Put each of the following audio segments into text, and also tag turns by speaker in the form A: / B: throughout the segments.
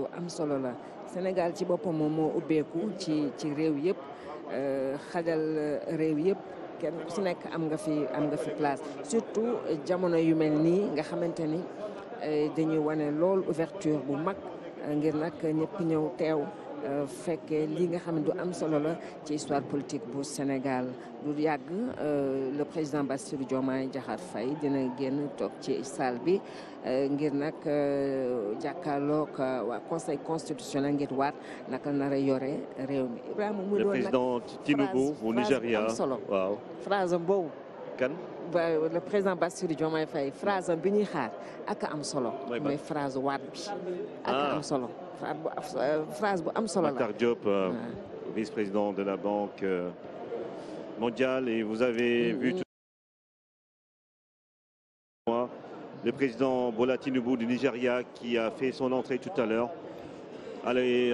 A: lu am solo la Sénégal ci boppam moom moo ubbeeku ci réew yëpp xajal réew yëpp kenn ku si nekk am nga fi place surtout jamono yu mel nii nga xamante ni dañuy wane lool ouverture bu mag ngir nag ñëpp ñëw teew fekkee li nga xam ne du am solo la ci histoire politique bu Sénégal du yàgg le président Bassirou Diomaye Diakhar Faye dina génn toog ci salle bi ngir nag jàkkaarloog waa conseil constitutionnel ngir waat naka nar a yore réew mi Ibrahima mu doon nag
B: le président Tinubu bu Nigeria waaw
A: phrase am boobu
B: kan
A: le président Bassirou Diomaye Faye phrase am bi ñuy xaar ak am solo mooy phrase waat bi ak am solo phrase bu am solo la
B: Matar Diop vice-président de la Banque mondiale et vous avez vu tout le président Bola Tinubu du Nigeria qui a fait son entrée tout à l'heure. Allez,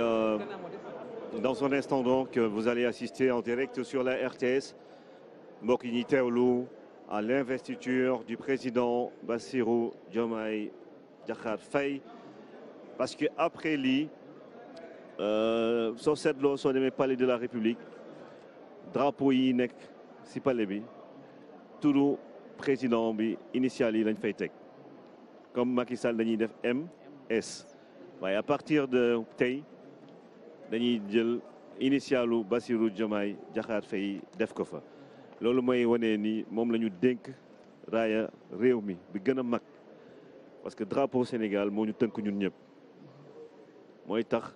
B: dans un instant donc, vous allez assister en direct sur la RTS mbokk yi ñuy teewlu à l'investiture du président Bassirou Diomaye Diakhar Faye parce que après lii soo seetloo soo demee palais de la République drapeau yi nekk ci palais bi turu président bi initial yi lañ fay teg comme Macky Sall dañuy def MS waaye à partir de tey dañuy jël initialu Bassirou Diomaye Diakhar Faye def ko fa loolu mooy wane ni moom la ñu dénk raaya réew mi bi gën a mag parce que drapeau Sénégal moo ñu tënk ñun ñëpp mooy tax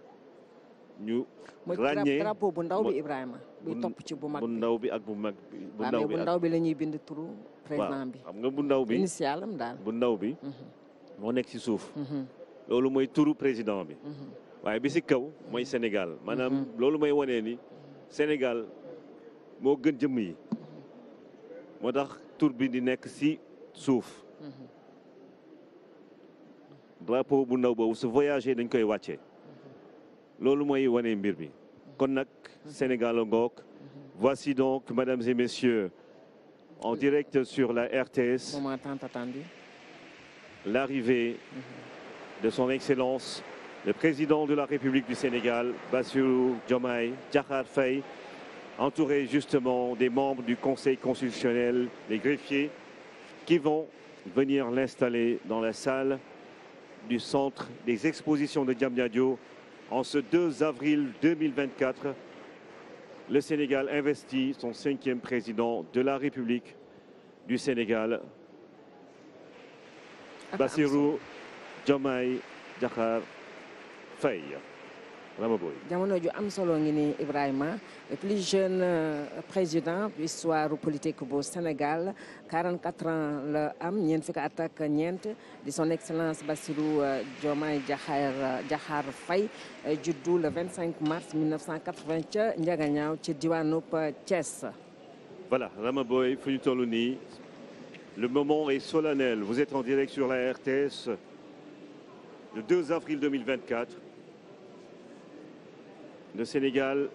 B: ñu ràññee
A: drapeau bu ndaw bi Ibrahima buy topp ci bu mag
B: bu ndaw bi ak bu mag bi
A: bu ndaw bi la ñuy bind turu président bi
B: xam nga bu ndaw bi
A: initial am daal
B: bu ndaw bi moo nekk ci suuf loolu mooy turu président bi waaye bi ci kaw mooy Sénégal maanaam loolu mooy wane ni Sénégal moo gën jëmm yi moo tax tur bi di nekk ci suuf drapeau bu ndaw boobu su voyager dañ koy wàccee loolu mooy wane mbir bi kon nag Sénégal ngoog voici donc mesdames et messieurs en direct sur la RTS
A: moment tant attendu
B: l'arrivée de son excellence le président de la République du Sénégal Bassirou Diomaye Diakhar Faye entouré justement des membres du Conseil constitutionnel les greffiers qui vont venir l'installer dans la salle du centre des expositions de Diamniadio en ce 2 avril 2024. Le Sénégal investit son 5e président de la République du Sénégal, Bassirou Diomaye Diakhar Faye.
A: jamono ju am solo ngi ni Ibrahima le plus jeune président de l'histoire politique bu Sénégal 44 ans la am ñeent fukki at ak ñeent di son excellence Bassirou Diomaye Diakhar Faye juddu le 25 mars 1980 ca Ndiaganiao ci diwaanub Thiès.
B: Voilà Rama Boy fu ñu toll nii le moment est solennel vous êtes en direct sur la RTS le 2 avril 2024. Le Sénégal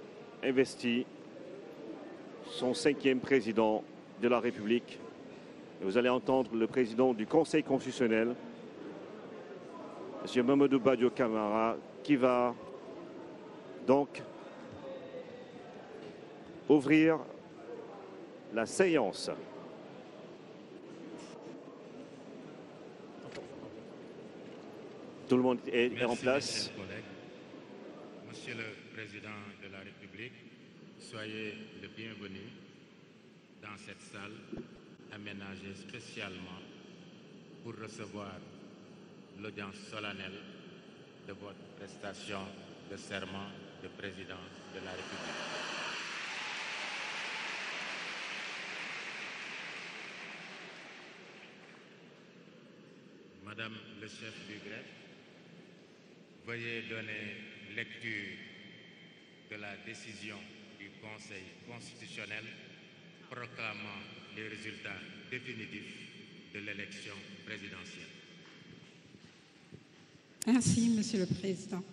B: investit son 5e président de la République. Et vous allez entendre le président du Conseil constitutionnel, M. Mamadou Badio Camara, qui va donc ouvrir la séance. Tout le monde est en place.
C: Monsieur le Président de la République, soyez le bienvenu dans cette salle aménagée spécialement pour recevoir l'audience solennelle de votre prestation de serment de président de la République. Madame le chef du greffe, veuillez donner lecture de la décision du Conseil constitutionnel proclamant les résultats définitifs de l'élection présidentielle.
D: Merci, Monsieur le Président.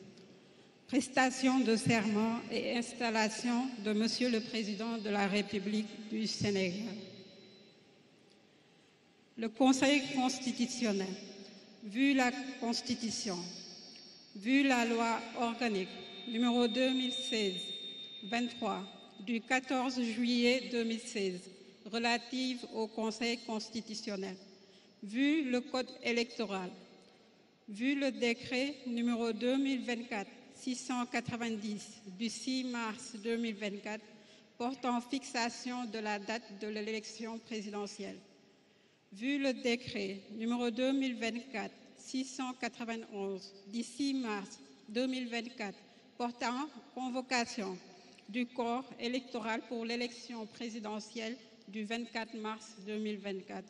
D: Prestation de serment et installation de Monsieur le Président de la République du Sénégal. Le Conseil constitutionnel, vu la Constitution, vu la loi organique numéro 2016-23 du 14 juillet 2016 relative au Conseil constitutionnel, vu le Code électoral, vu le décret numéro 2024-690 du 6 mars 2024 portant fixation de la date de l'élection présidentielle, vu le décret numéro 2024-691 du 6 mars 2024 portant convocation du corps électoral pour l'élection présidentielle du 24 mars 2024,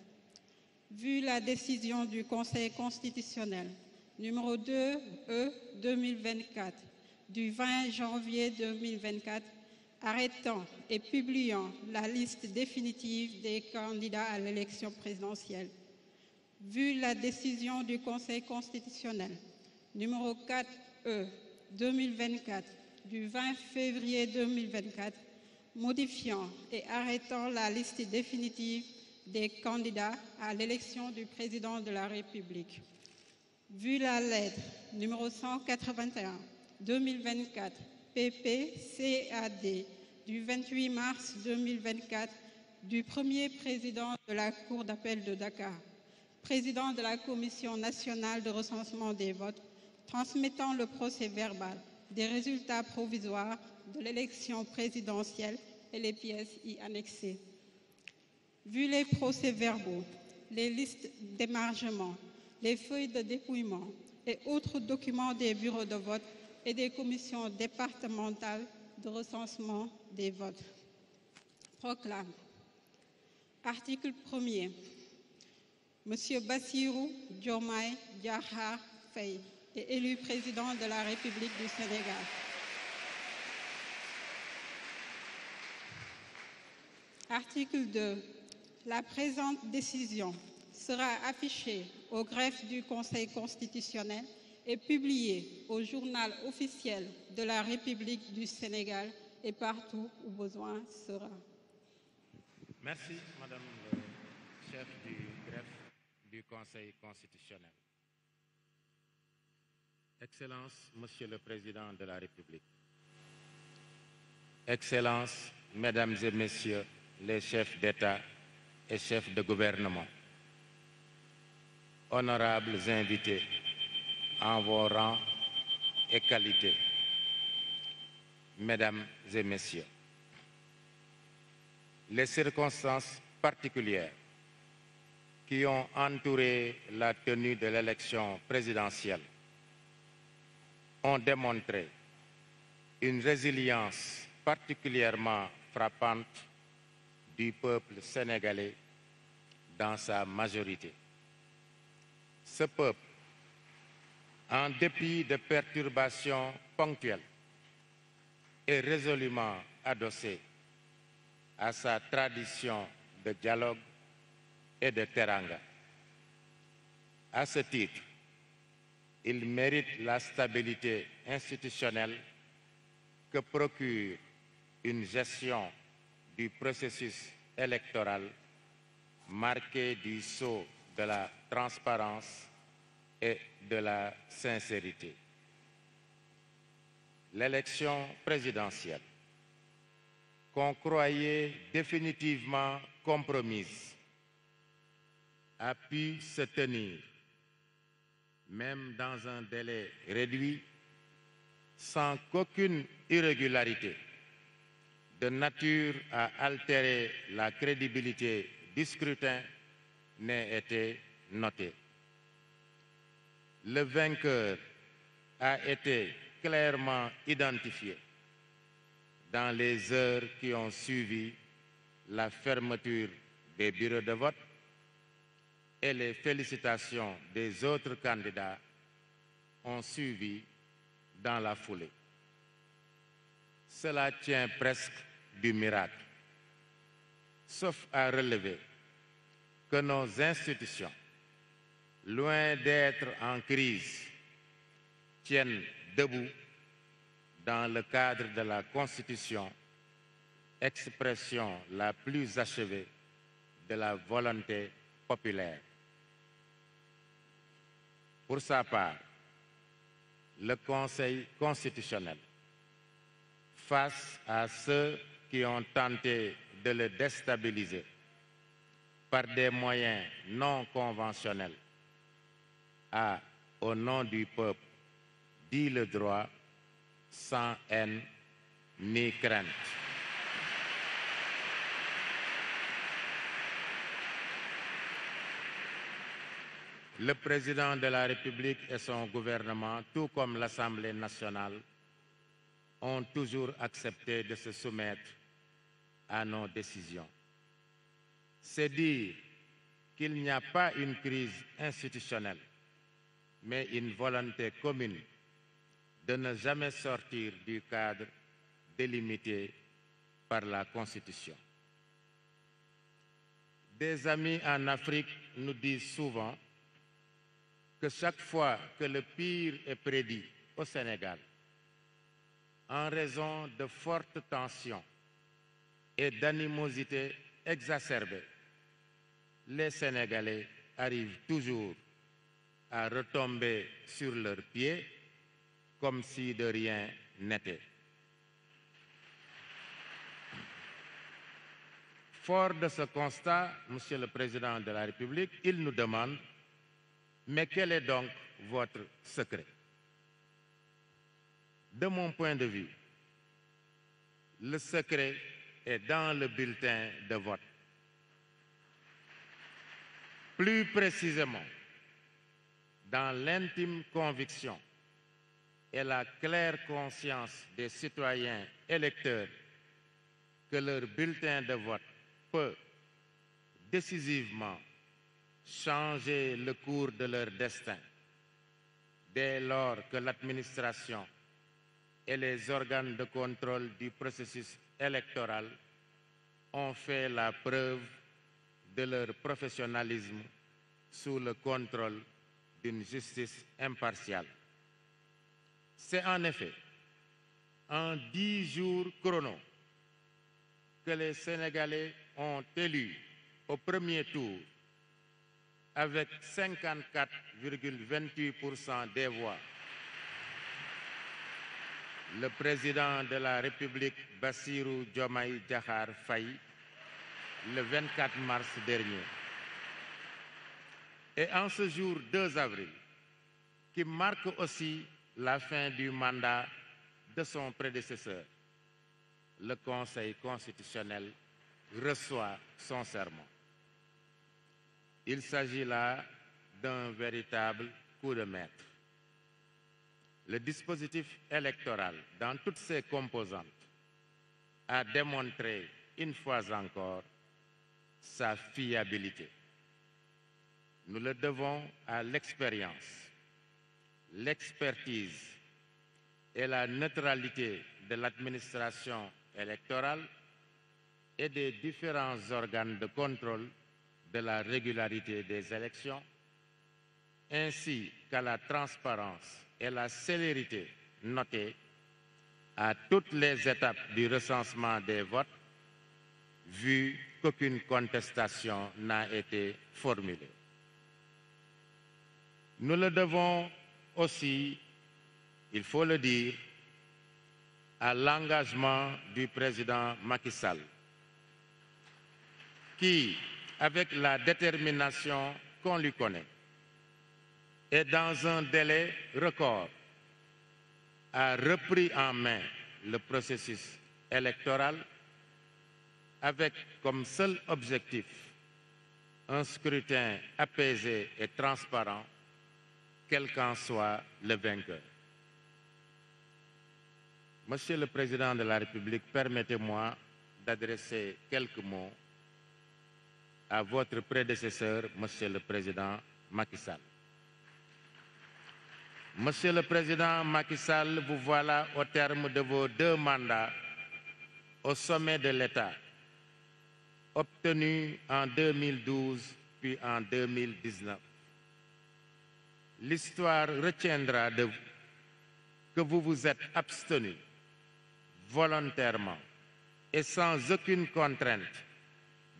D: vu la décision du Conseil constitutionnel numéro 2E-2024 du 20 janvier 2024 arrêtant et publiant la liste définitive des candidats à l'élection présidentielle, vu la décision du Conseil constitutionnel numéro 4E-2024 du 20 février 2024 modifiant et arrêtant la liste définitive des candidats à l'élection du président de la République, vu la lettre numéro 181-2024 PPCAD du 28 mars 2024 du premier président de la Cour d'appel de Dakar, président de la Commission nationale de recensement des votes, transmettant le procès-verbal des résultats provisoires de l'élection présidentielle et les pièces y annexées. Vu les procès-verbaux, les listes d'émargement, les feuilles de dépouillement et autres documents des bureaux de vote et des commissions départementales de recensement des votes. Proclame. Article 1er. Monsieur Bassirou Diomaye Diakhar Faye est élu président de la République du Sénégal. Article 2. La présente décision sera affichée au greffe du Conseil constitutionnel et publiée au journal officiel de la République du Sénégal et partout où besoin sera.
C: Merci, Madame le chef du greffe du Conseil constitutionnel. Excellences, Monsieur le Président de la République. Excellences, Mesdames et Messieurs les chefs d'État et chefs de gouvernement. Honorables invités en vos rangs et qualités. Mesdames et Messieurs, les circonstances particulières qui ont entouré la tenue de l'élection présidentielle ont démontré une résilience particulièrement frappante du peuple sénégalais dans sa majorité. Ce peuple, en dépit de perturbations ponctuelles, est résolument adossé à sa tradition de dialogue et de teranga. À ce titre, il mérite la stabilité institutionnelle que procure une gestion du processus électoral marquée du sceau de la transparence et de la sincérité. L'élection présidentielle, qu'on croyait définitivement compromise, a pu se tenir, même dans un délai réduit, sans qu'aucune irrégularité de nature à altérer la crédibilité du scrutin n'ait été notée. Le vainqueur a été clairement identifié dans les heures qui ont suivi la fermeture des bureaux de vote et les félicitations des autres candidats ont suivi dans la foulée. Cela tient presque du miracle, sauf à relever que nos institutions, loin d'être en crise, tiennent debout dans le cadre de la Constitution, expression la plus achevée de la volonté populaire. Pour sa part, le Conseil constitutionnel face à ceux qui ont tenté de le déstabiliser par des moyens non conventionnels a, au nom du peuple, dit le droit sans haine ni crainte. Le président de la République et son gouvernement, tout comme l'Assemblée nationale, ont toujours accepté de se soumettre à nos décisions. C'est dire qu'il n'y a pas une crise institutionnelle, mais une volonté commune de ne jamais sortir du cadre délimité par la Constitution. Des amis en Afrique nous disent souvent que chaque fois que le pire est prédit au Sénégal, en raison de fortes tensions et d'animosités exacerbées, les Sénégalais arrivent toujours à retomber sur leurs pieds comme si de rien n'était. Fort de ce constat, Monsieur le Président de la République, il nous demande: mais quel est donc votre secret? De mon point de vue, le secret est dans le bulletin de vote. Plus précisément, dans l'intime conviction et la claire conscience des citoyens électeurs que leur bulletin de vote peut décisivement changer le cours de leur destin dès lors que l'administration et les organes de contrôle du processus électoral ont fait la preuve de leur professionnalisme sous le contrôle d'une justice impartiale. C'est en effet en 10 jours chrono que les Sénégalais ont élu au premier tour avec 54,28% des voix le président de la République Bassirou Diomaye Diakhar Faye le 24 mars dernier. Et en ce jour 2 avril, qui marque aussi la fin du mandat de son prédécesseur, le Conseil constitutionnel reçoit son serment. Il s'agit là d'un véritable coup de maître. Le dispositif électoral, dans toutes ses composantes, a démontré une fois encore sa fiabilité. Nous le devons à l'expérience, l'expertise et la neutralité de l'administration électorale et des différents organes de contrôle de la régularité des élections, ainsi qu'à la transparence et la célérité notée à toutes les étapes du recensement des votes, vu qu'aucune contestation n'a été formulée. Nous le devons aussi, il faut le dire, à l'engagement du président Macky Sall, qui, avec la détermination qu'on lui connaît, et dans un délai record, a repris en main le processus électoral avec comme seul objectif un scrutin apaisé et transparent, quel qu'en soit le vainqueur. Monsieur le Président de la République, permettez-moi d'adresser quelques mots à votre prédécesseur, Monsieur le Président Macky Sall. Monsieur le Président Macky Sall, vous voilà au terme de vos 2 mandats au sommet de l'État, obtenus en 2012 puis en 2019. L'histoire retiendra de vous que vous vous êtes abstenu volontairement et sans aucune contrainte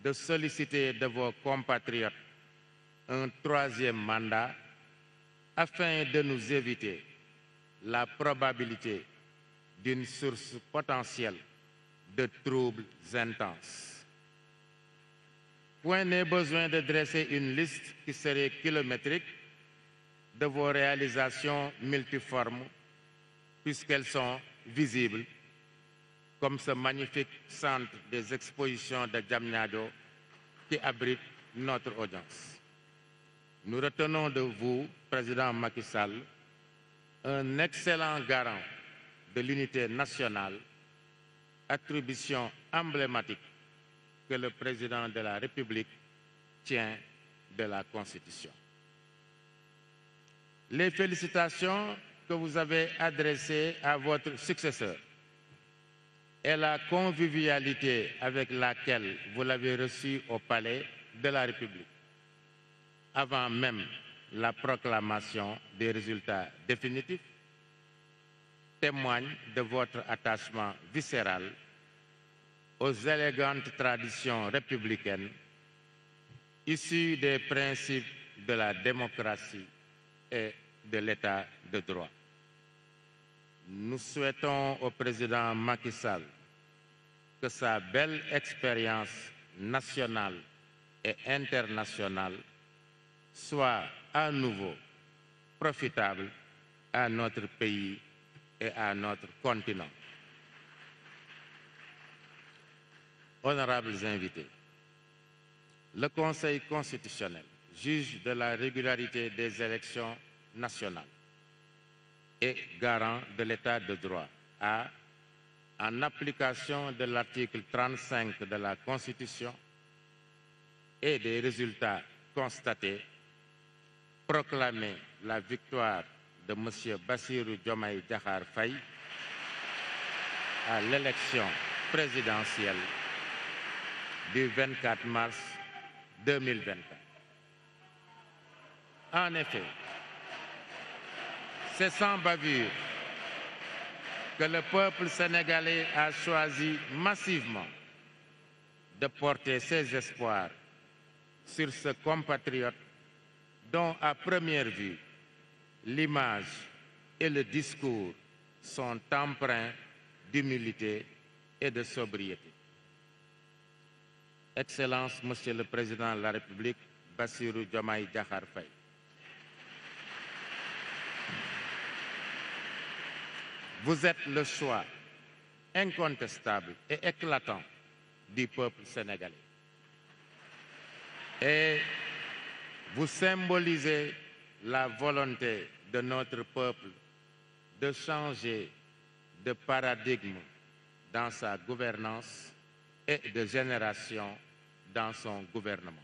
C: de solliciter de vos compatriotes un 3e mandat afin de nous éviter la probabilité d'une source potentielle de troubles intenses. Point n'est besoin de dresser une liste qui serait kilométrique de vos réalisations multiformes, puisqu'elles sont visibles, comme ce magnifique centre des expositions de Diamniadio qui abrite notre audience. Nous retenons de vous, Président Macky Sall, un excellent garant de l'unité nationale, attribution emblématique que le Président de la République tient de la Constitution. Les félicitations que vous avez adressées à votre successeur et la convivialité avec laquelle vous l'avez reçu au Palais de la République, avant même la proclamation des résultats définitifs, témoignent de votre attachement viscéral aux élégantes traditions républicaines issues des principes de la démocratie et de l'État de droit. Nous souhaitons au président Macky Sall que sa belle expérience nationale et internationale soit à nouveau profitable à notre pays et à notre continent. Honorables invités, le Conseil constitutionnel, juge de la régularité des élections nationales et garant de l'État de droit, a, en application de l'article 35 de la Constitution et des résultats constatés, proclamé la victoire de M. Bassirou Diomaye Diakhar Faye à l'élection présidentielle du 24 mars 2024. En effet, c'est sans bavure que le peuple sénégalais a choisi massivement de porter ses espoirs sur ce compatriote dont, à première vue, l'image et le discours sont empreints d'humilité et de sobriété. Excellence, Monsieur le Président de la République, Bassirou Diomaye Diakhar Faye. Vous êtes le choix incontestable et éclatant du peuple sénégalais. Et vous symbolisez la volonté de notre peuple de changer de paradigme dans sa gouvernance et de génération dans son gouvernement.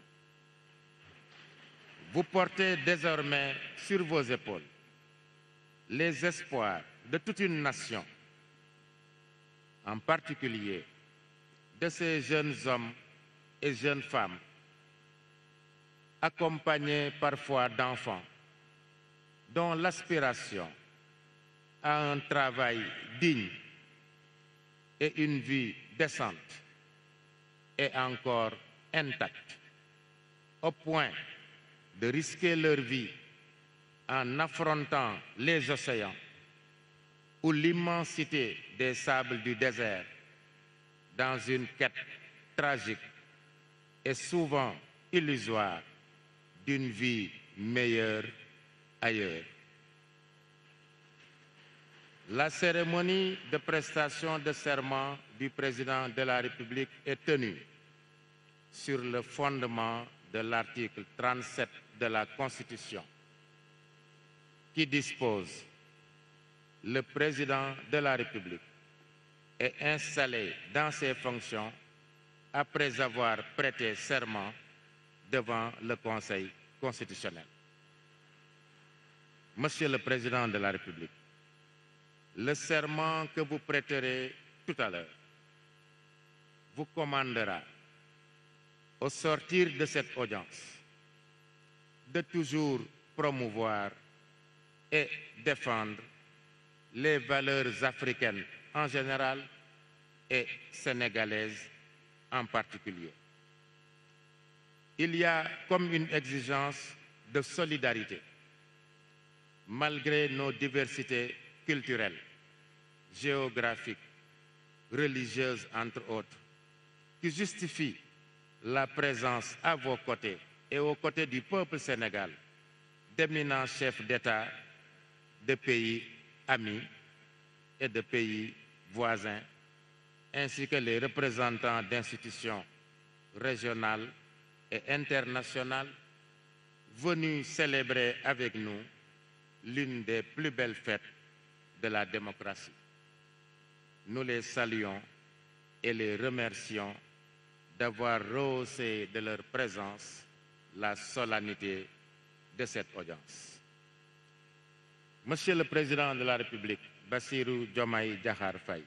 C: Vous portez désormais sur vos épaules les espoirs de toute une nation, en particulier de ces jeunes hommes et jeunes femmes, accompagnés parfois d'enfants, dont l'aspiration à un travail digne et une vie décente est encore intacte, au point de risquer leur vie en affrontant les océans ou l'immensité des sables du désert dans une quête tragique et souvent illusoire d'une vie meilleure ailleurs. La cérémonie de prestation de serment du président de la République est tenue sur le fondement de l'article 37 de la Constitution, qui dispose: le président de la République est installé dans ses fonctions après avoir prêté serment devant le Conseil constitutionnel. Monsieur le Président de la République, le serment que vous prêterez tout à l'heure vous commandera, au sortir de cette audience, de toujours promouvoir et défendre les valeurs africaines en général et sénégalaises en particulier. Il y a comme une exigence de solidarité, malgré nos diversités culturelle, géographique, religieuse, entre autres, qui justifie la présence à vos côtés et aux côtés du peuple sénégal d'éminents chefs d'État de pays amis et de pays voisins, ainsi que les représentants d'institutions régionales et internationales venus célébrer avec nous l'une des plus belles fêtes de la démocratie. Nous les saluons et les remercions d'avoir rehaussé de leur présence la solennité de cette audience. Monsieur le Président de la République, Bassirou Diomaye Diakhar Faye,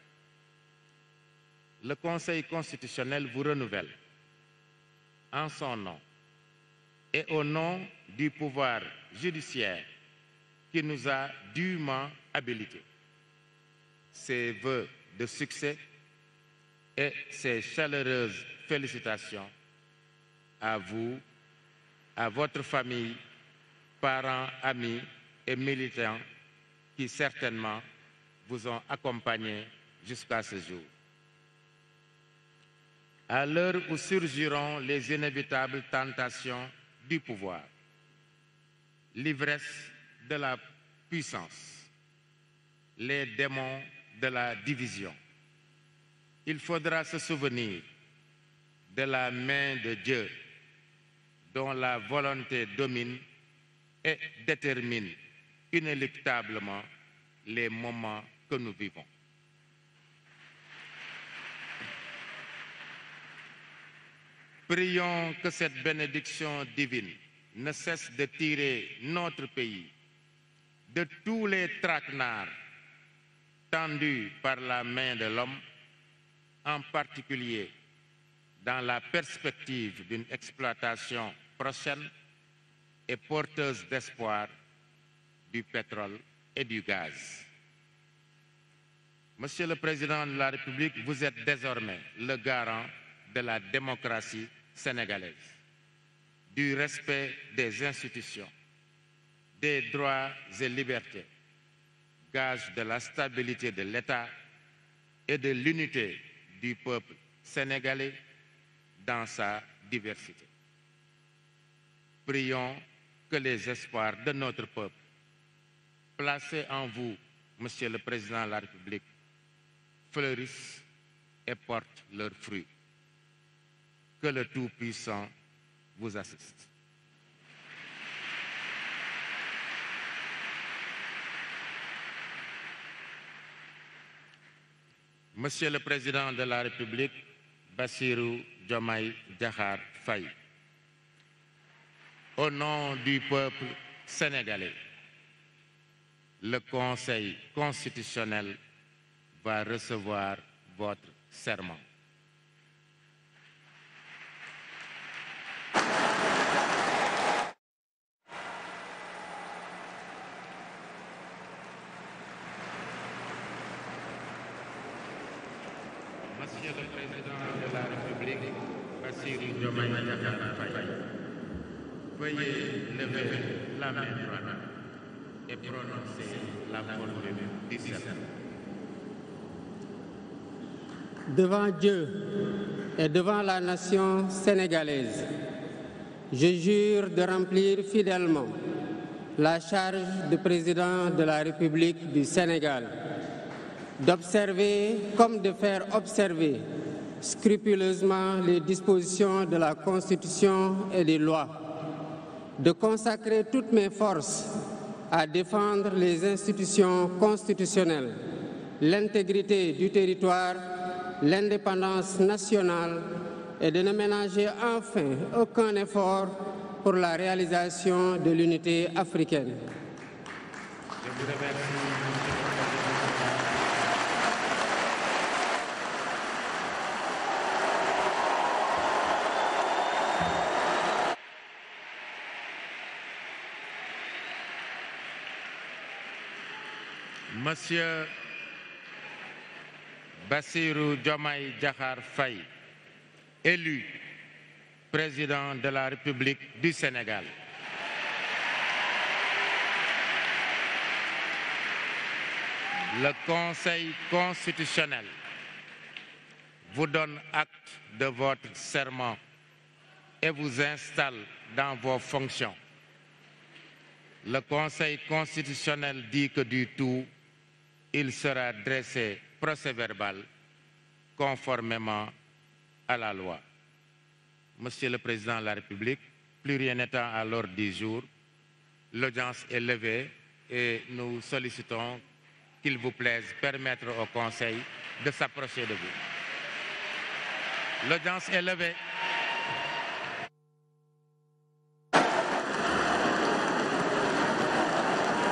C: le Conseil constitutionnel vous renouvelle en son nom et au nom du pouvoir judiciaire qui nous a dûment habilités ses vœux de succès et ses chaleureuses félicitations à vous, à votre famille, parents, amis et militants qui certainement vous ont accompagnés jusqu'à ce jour. À l'heure où surgiront les inévitables tentations du pouvoir, l'ivresse de la puissance, les démons de la division, il faudra se souvenir de la main de Dieu dont la volonté domine et détermine inéluctablement les moments que nous vivons. Prions que cette bénédiction divine ne cesse de tirer notre pays de tous les traquenards tendus par la main de l'homme, en particulier dans la perspective d'une exploitation prochaine et porteuse d'espoir du pétrole et du gaz. Monsieur le Président de la République, vous êtes désormais le garant de la démocratie sénégalaise, du respect des institutions, des droits et libertés, gage de la stabilité de l'État et de l'unité du peuple sénégalais dans sa diversité. Prions que les espoirs de notre peuple, placés en vous, Monsieur le Président de la République, fleurissent et portent leurs fruits. Que le Tout-Puissant vous assiste. Monsieur le Président de la République, Bassirou Diomaye Diakhar Faye, au nom du peuple sénégalais, le Conseil constitutionnel va recevoir votre serment. Monsieur le Président de la République, Bassirou Diomaye Diakhar Faye, veuillez lever la main droite et prononcer la formule du serment.
E: Devant Dieu et devant la nation sénégalaise, je jure de remplir fidèlement la charge de président de la République du Sénégal, d'observer comme de faire observer scrupuleusement les dispositions de la Constitution et des lois, de consacrer toutes mes forces à défendre les institutions constitutionnelles, l'intégrité du territoire, l'indépendance nationale et de ne ménager enfin aucun effort pour la réalisation de l'unité africaine.
C: Je vous remercie. Monsieur Bassirou Diomaye Diakhar Faye, élu président de la République du Sénégal. Le Conseil constitutionnel vous donne acte de votre serment et vous installe dans vos fonctions. Le Conseil constitutionnel dit que du tout, il sera dressé procès-verbal conformément à la loi. Monsieur le Président de la République, plus rien n'étant à l'ordre du jour, l'audience est levée et nous sollicitons qu'il vous plaise permettre au Conseil de s'approcher de vous. L'audience est levée.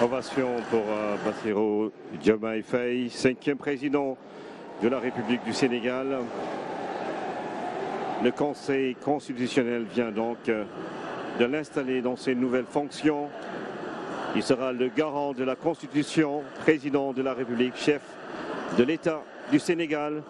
B: Ovation pour Bassirou Diomaye Faye, 5e président de la République du Sénégal. Le Conseil constitutionnel vient donc de l'installer dans ses nouvelles fonctions. Il sera le garant de la Constitution, président de la République, chef de l'État du Sénégal.